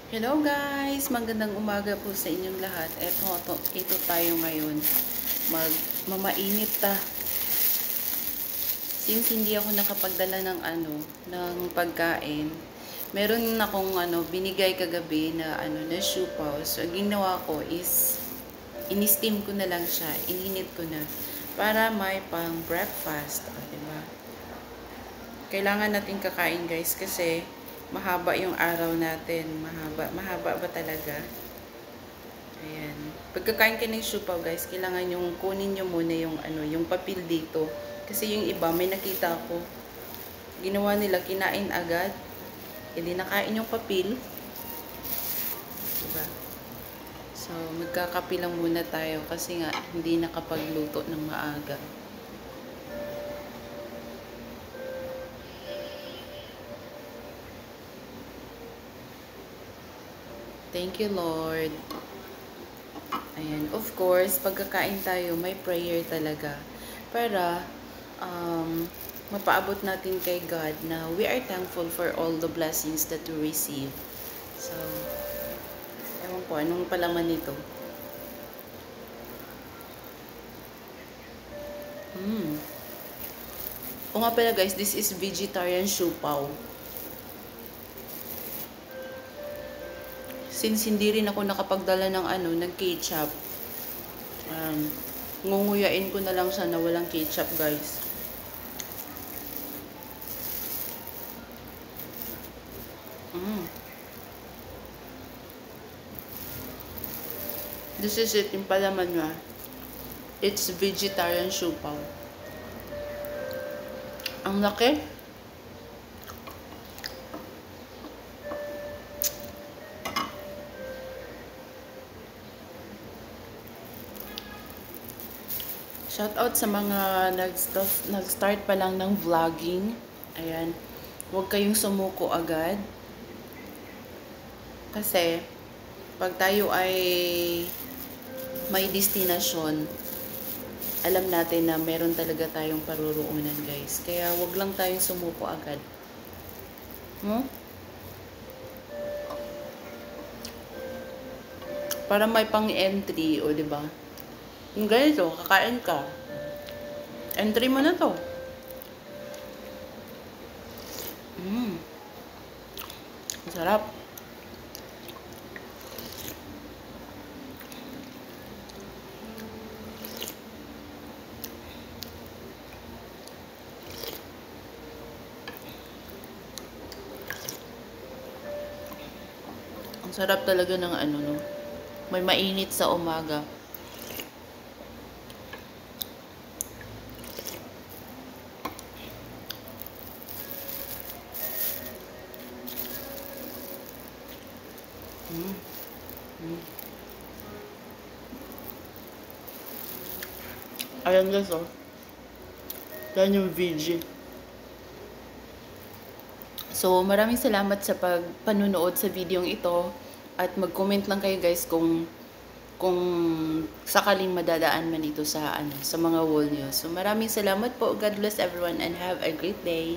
Hello guys! Magandang umaga po sa inyong lahat. Ito tayo ngayon. Mamainit ta. Since hindi ako nakapagdala ng pagkain, meron akong binigay kagabi na na siupaw. So ginawa ko is ini-steam ko na lang siya, ininit ko na para may pang breakfast, diba? Kailangan natin kakain guys kasi mahaba yung araw natin. Mahaba ba talaga? Ayan. Pagkakain ka ng siupaw guys, kailangan yung kunin nyo muna yung papel dito. Kasi yung iba, may nakita ako. Ginawa nila, kinain agad. Hindi nakain yung papel. Diba? So, magkakape lang muna tayo kasi nga, hindi nakapagluto ng maaga. Thank you, Lord. Ayan. Of course, pagkakain tayo, may prayer talaga. Para, mapaabot natin kay God na we are thankful for all the blessings that we receive. So, ewan ko, anong palaman nito? O nga pala guys, this is vegetarian siupaw. Since hindi rin ako nakapagdala ng ketchup, ngunguyain ko na lang siya na walang ketchup guys. This is it, yung palaman niya. It's vegetarian siupaw. Ang laki. Shout out sa mga nag-start pa lang ng vlogging. Ayan. Huwag kayong sumuko agad. Kasi, pag tayo ay may destinasyon, alam natin na meron talaga tayong paruroonan, guys. Kaya, huwag lang tayong sumuko agad. Para may pang-entry, o diba? Yung ganito, kakain ka. Entry mo na to. Ang sarap. Ang sarap talaga ng no? May mainit sa umaga. Ayan guys, oh. Yan yung VG. So, maraming salamat sa panunood sa videong ito. At mag-comment lang kayo guys kung sakaling madadaan man ito sa mga wall nyo. So, maraming salamat po. God bless everyone and have a great day.